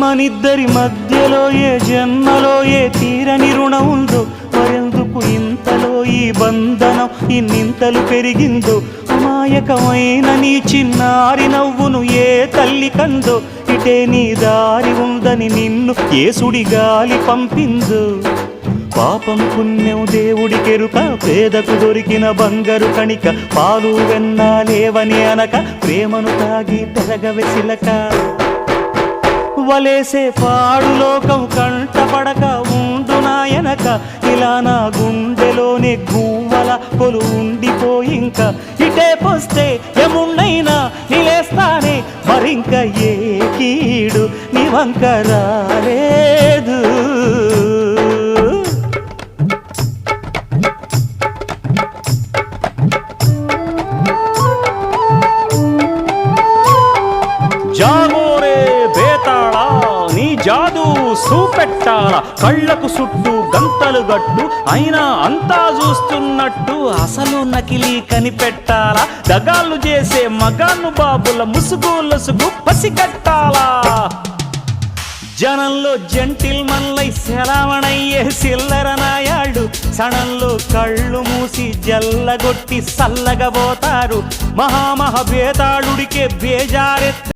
మనిద్దరి మధ్యలో ఏ జన్మలో ఏ తీరని రుణం ఉందో, మరెందుకు ఇంతలో ఈ బంధనం ఇన్నింతలు పెరిగిందో. అమాయకమైన నీ చిన్నారి నవ్వును ఏ తల్లి కందో, ఇటే నీ దారి ఉందని నిన్ను ఏ సుడి గాలి పంపిందో. పాపం పుణ్యం దేవుడికెరుక, పేదకు దొరికిన బంగారు కణిక, పాలు వెన్నాలేవని అనక ప్రేమను తాగి పెరగవెసిలక. వలేసే పాడు లోకం కంటపడక ఉండు నాయనక, ఇలా నా గుండెలోనే గువ్వల కొలు ఉండిపోయింక. ఇటే పోస్తే ఎమున్నైనా నిలేస్తానే, మరింక ఏ కీడు నీ వంక రాలేదు. జాగోరే బేతాళా, నీ జాదు సూపెట్టాల, కళ్ళకు చుట్టూ గంతలు గట్టు, అయినా అంతా చూస్తున్నట్టు అసలు నకిలీ కనిపెట్టాలా. దగాళ్ళు చేసే మగాను బాబుల ముసుగు లొసుగు పసిగట్టాలా. జనంలో జంటిల్మన్లై సెలవణయ్యే సిల్లర నాయాళ్ళు, సణంలో కళ్ళు మూసి జల్లగొట్టి సల్లగబోతారు. మహామహ బేతాళుడికే బేజారెత్త